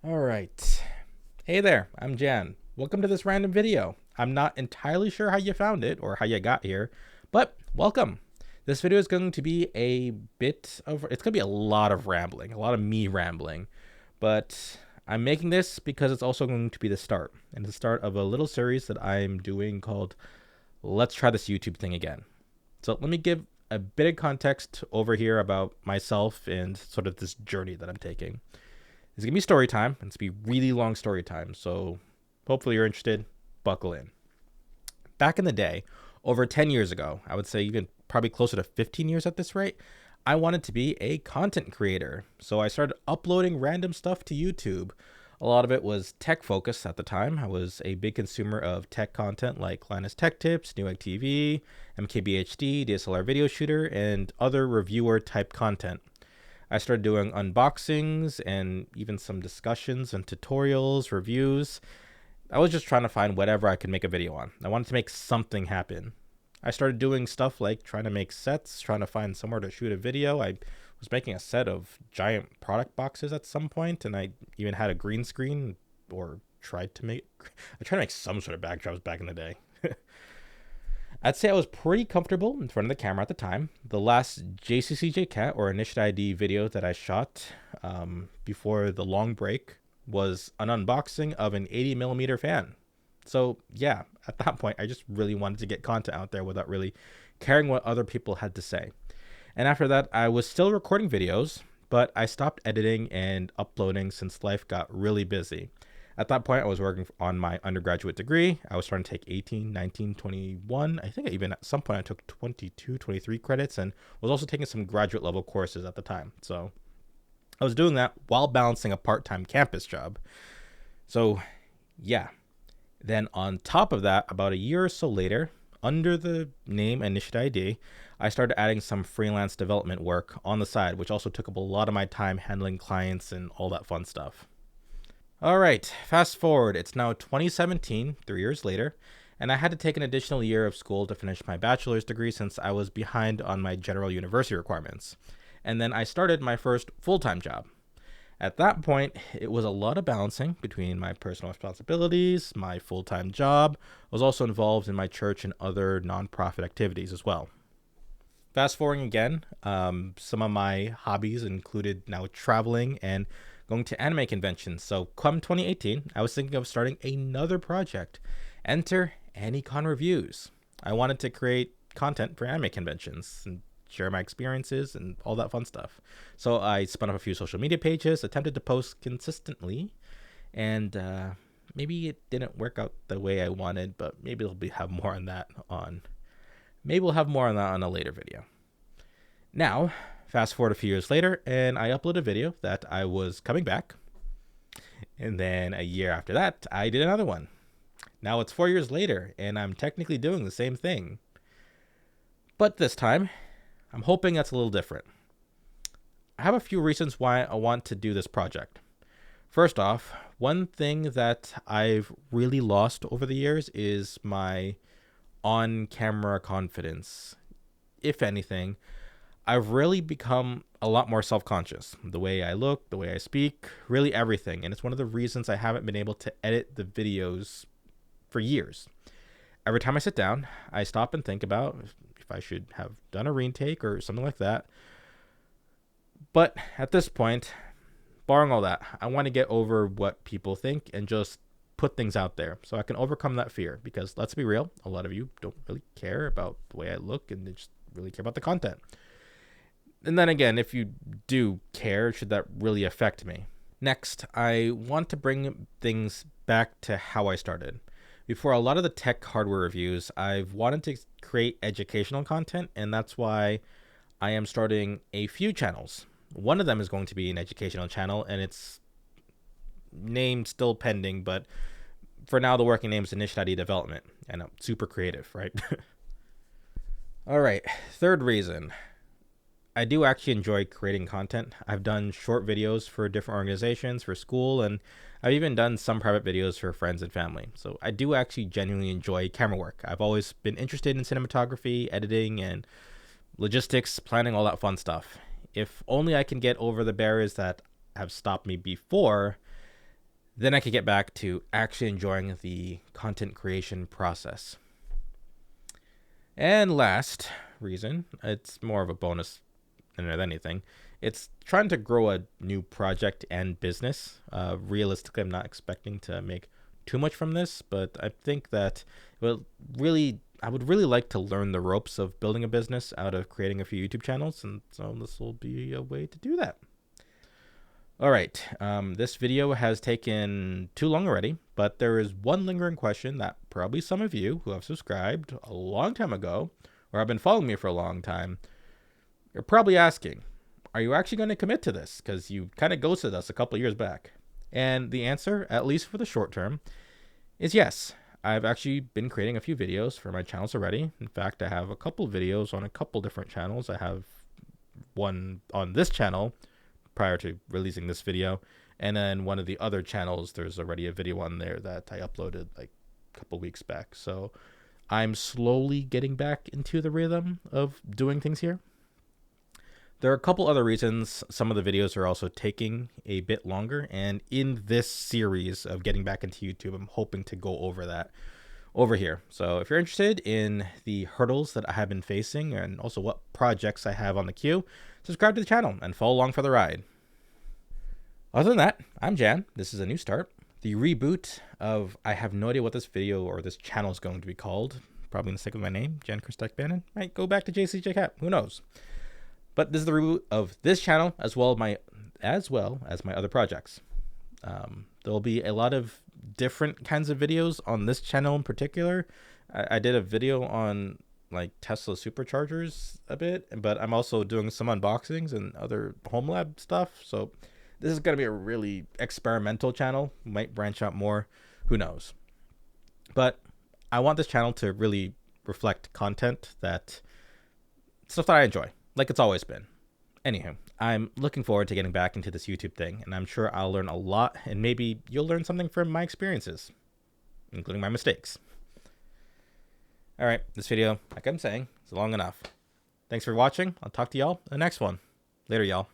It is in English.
All right. Hey there, I'm Jan. Welcome to this random video. I'm not entirely sure how you found it or how you got here, but welcome. This video is going to be it's going to be a lot of rambling, a lot of me rambling, but I'm making this because it's also going to be the start of a little series that I'm doing called Let's Try This YouTube Thing Again. So let me give a bit of context over here about myself and sort of this journey that I'm taking. It's going to be story time, and it's going to be really long story time, so hopefully you're interested. Buckle in. Back in the day, over 10 years ago, I would say even probably closer to 15 years at this rate, I wanted to be a content creator. So I started uploading random stuff to YouTube. A lot of it was tech focused at the time. I was a big consumer of tech content like Linus Tech Tips, Newegg TV, MKBHD, DSLR Video Shooter, and other reviewer type content. I started doing unboxings and even some discussions and tutorials, reviews. I was just trying to find whatever I could make a video on. I wanted to make something happen. I started doing stuff like trying to make sets, trying to find somewhere to shoot a video. I was making a set of giant product boxes at some point, and I even had a green screen or I tried to make some sort of backdrops back in the day. I'd say I was pretty comfortable in front of the camera at the time. The last JccJcat or Initiate ID video that I shot before the long break was an unboxing of an 80mm fan. So yeah, at that point, I just really wanted to get content out there without really caring what other people had to say. And after that, I was still recording videos, but I stopped editing and uploading since life got really busy. At that point, I was working on my undergraduate degree. I was starting to take 18, 19, 21. I think even at some point I took 22, 23 credits and was also taking some graduate level courses at the time. So I was doing that while balancing a part-time campus job. So yeah. Then on top of that, about a year or so later, under the name Initiate ID, I started adding some freelance development work on the side, which also took up a lot of my time handling clients and all that fun stuff. All right, fast forward. It's now 2017, 3 years later, and I had to take an additional year of school to finish my bachelor's degree since I was behind on my general university requirements. And then I started my first full-time job. At that point, it was a lot of balancing between my personal responsibilities, my full-time job. I was also involved in my church and other nonprofit activities as well. Fast forwarding again, some of my hobbies included now traveling and going to anime conventions. So come 2018, I was thinking of starting another project. Enter AniCon Reviews. I wanted to create content for anime conventions and share my experiences and all that fun stuff. So I spun up a few social media pages, attempted to post consistently, and maybe it didn't work out the way I wanted, but maybe we'll have more on that on a later video. Now, fast forward a few years later, and I uploaded a video that I was coming back. And then a year after that, I did another one. Now it's 4 years later, and I'm technically doing the same thing. But this time, I'm hoping that's a little different. I have a few reasons why I want to do this project. First off, one thing that I've really lost over the years is my on-camera confidence. If anything, I've really become a lot more self-conscious. The way I look, the way I speak, really everything. And it's one of the reasons I haven't been able to edit the videos for years. Every time I sit down, I stop and think about if I should have done a retake or something like that. But at this point, barring all that, I want to get over what people think and just put things out there so I can overcome that fear. Because let's be real, a lot of you don't really care about the way I look and they just really care about the content. And then again, if you do care, should that really affect me? Next, I want to bring things back to how I started. Before a lot of the tech hardware reviews, I've wanted to create educational content, and that's why I am starting a few channels. One of them is going to be an educational channel, and it's named still pending, but for now the working name is Initiate ID Development, and I'm super creative, right? All right, third reason. I do actually enjoy creating content. I've done short videos for different organizations, for school, and I've even done some private videos for friends and family. So I do actually genuinely enjoy camera work. I've always been interested in cinematography, editing, and logistics, planning, all that fun stuff. If only I can get over the barriers that have stopped me before, then I could get back to actually enjoying the content creation process. And last reason, it's more of a bonus than anything, it's trying to grow a new project and business. Realistically, I'm not expecting to make too much from this, but I think that I would really like to learn the ropes of building a business out of creating a few YouTube channels, and so this will be a way to do that. All right, this video has taken too long already, but there is one lingering question that probably some of you who have subscribed a long time ago or have been following me for a long time, you're probably asking, are you actually going to commit to this? Because you kind of ghosted us a couple of years back. And the answer, at least for the short term, is yes. I've actually been creating a few videos for my channels already. In fact, I have a couple videos on a couple different channels. I have one on this channel prior to releasing this video, and then one of the other channels, there's already a video on there that I uploaded like a couple weeks back. So I'm slowly getting back into the rhythm of doing things here. There are a couple other reasons some of the videos are also taking a bit longer, and in this series of getting back into YouTube, I'm hoping to go over that over here. So if you're interested in the hurdles that I have been facing and also what projects I have on the queue, subscribe to the channel and follow along for the ride. Other than that, I'm Jan. This is a new start. The reboot of, I have no idea what this video or this channel is going to be called. Probably in the sake of my name, Jan Bannon. Might go back to JccJcat. Who knows? But this is the reboot of this channel as well as my other projects. There will be a lot of different kinds of videos on this channel in particular. I did a video on like Tesla superchargers a bit, but I'm also doing some unboxings and other home lab stuff. So this is going to be a really experimental channel. Might branch out more. Who knows? But I want this channel to really reflect content stuff that I enjoy, like it's always been. Anywho, I'm looking forward to getting back into this YouTube thing, and I'm sure I'll learn a lot, and maybe you'll learn something from my experiences, including my mistakes. All right, this video, like I'm saying, is long enough. Thanks for watching. I'll talk to y'all in the next one. Later, y'all.